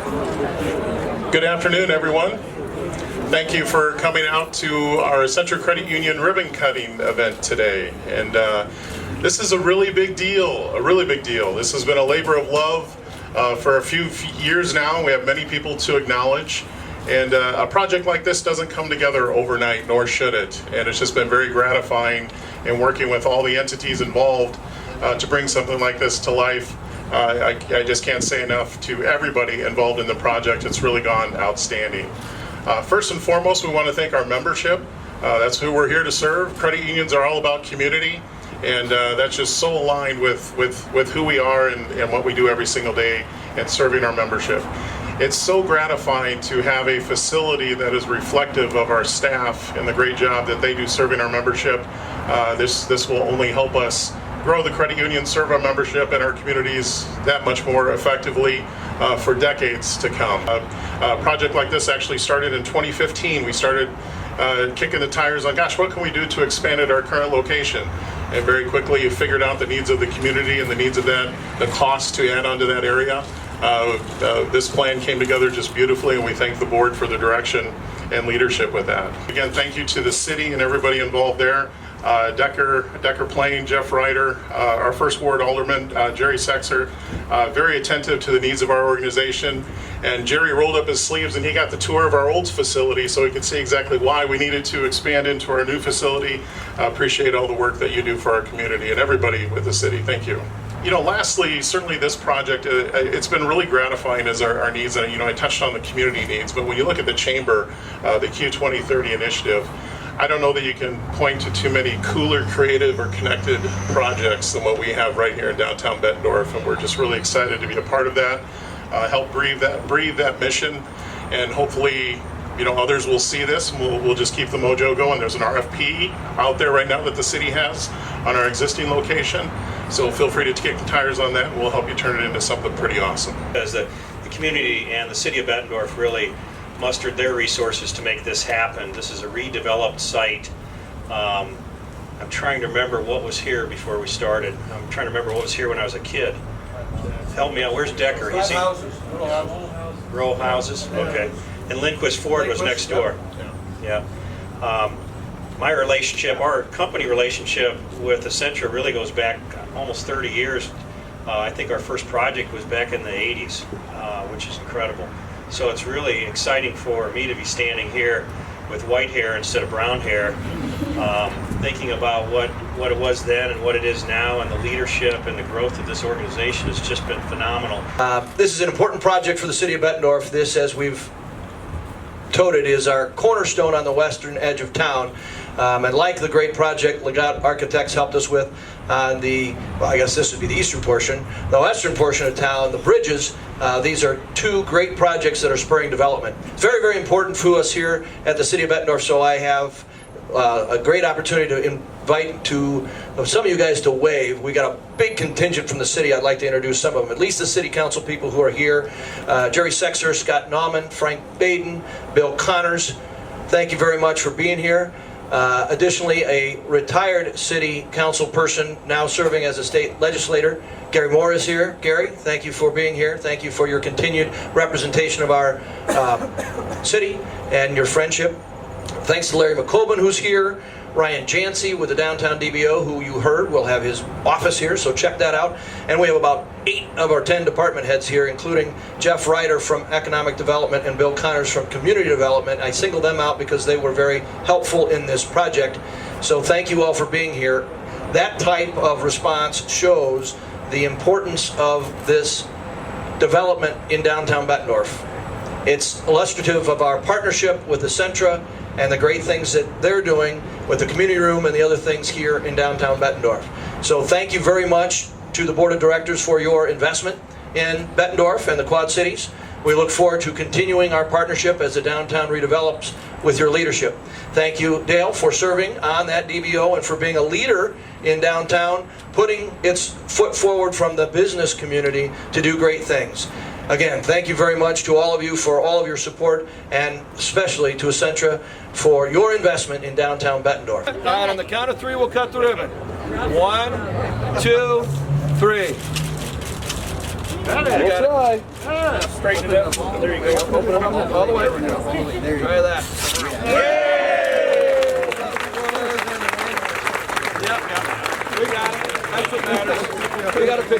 Good afternoon, everyone. Thank you for coming out to our Ascentra Credit Union ribbon cutting event today. And this is a really big deal, This has been a labor of love for a few years now. We have many people to acknowledge. And a project like this doesn't come together overnight, nor should it. And it's just been very gratifying in working with all the entities involved to bring something like this to life. I just can't say enough to everybody involved in the project. It's really gone outstanding. First and foremost, we want to thank our membership. That's who we're here to serve. Credit unions are all about community, and that's just so aligned with who we are and what we do every single day in serving our membership. It's so gratifying to have a facility that is reflective of our staff and the great job that they do serving our membership. This will only help us grow the credit union, serve our membership and our communities that much more effectively for decades to come. A project like this actually started in 2015. We started kicking the tires on, gosh, what can we do to expand at our current location? And very quickly you figured out the needs of the community and the needs of that, the cost to add on to that area. This plan came together just beautifully, and we thank the board for the direction and leadership with that. Again, thank you to the city and everybody involved there. Decker Plain, Jeff Ryder, our first ward alderman, Jerry Sexer, very attentive to the needs of our organization. And Jerry rolled up his sleeves and he got the tour of our old facility so he could see exactly why we needed to expand into our new facility. Appreciate all the work that you do for our community and everybody with the city. Thank you. You know, lastly, certainly this project, it's been really gratifying as our needs, and I touched on the community needs, but when you look at the chamber, the Q 2030 initiative, I don't know that you can point to too many cooler, creative, or connected projects than what we have right here in downtown Bettendorf, and we're just really excited to be a part of that, help breathe that mission, and hopefully, others will see this, and we'll just keep the mojo going. There's an RFP out there right now that the city has on our existing location, so feel free to kick the tires on that, and we'll help you turn it into something pretty awesome. As the community and the city of Bettendorf really mustered their resources to make this happen. This is a redeveloped site. I'm trying to remember what was here before we started. I'm trying to remember what was here when I was a kid. Help me out. Where's Decker? Is he? Row houses. Okay. And Lindquist Ford was next door. Yeah. My relationship, our company relationship with Ascentra really goes back almost 30 years. I think our first project was back in the 80s, which is incredible. So it's really exciting for me to be standing here with white hair instead of brown hair, thinking about what it was then and what it is now, and the leadership and the growth of this organization has just been phenomenal. This is an important project for the city of Bettendorf. This, as we've toted, is our cornerstone on the western edge of town. And like the great project Legat Architects helped us with on the, well, I guess this would be the eastern portion, the western portion of town, the bridges, these are two great projects that are spurring development. Very, very important for us here at the city of Bettendorf, so I have a great opportunity to invite some of you guys to wave. We got a big contingent from the city. I'd like to introduce some of them, at least the city council people who are here. Jerry Sexer, Scott Nauman, Frank Baden, Bill Connors, thank you very much for being here. Additionally, a retired city council person now serving as a state legislator, Gary Moore, is here. Gary, thank you for being here. Thank you for your continued representation of our city and your friendship. Thanks to Larry McColbin, who's here. Ryan Jancy with the Downtown DBO, who you heard will have his office here, so check that out. And we have about 8 of our 10 department heads here, including Jeff Ryder from Economic Development and Bill Connors from Community Development. I singled them out because they were very helpful in this project. So thank you all for being here. That type of response shows the importance of this development in downtown Bettendorf. It's illustrative of our partnership with Ascentra and the great things that they're doing with the community room and the other things here in downtown Bettendorf. So thank you very much to the board of directors for your investment in Bettendorf and the Quad Cities. We look forward to continuing our partnership as the downtown redevelops with your leadership. Thank you, Dale, for serving on that DBO and for being a leader in downtown, putting its foot forward from the business community to do great things. Again, thank you very much to all of you for all of your support, and especially to Ascentra for your investment in downtown Bettendorf. And on the count of 3, we'll cut the ribbon. 1, 2, 3. We'll try. Straighten it up. There you go. Open them up all the way. Try that. Yep. We got it. That's what matters. We got a picture.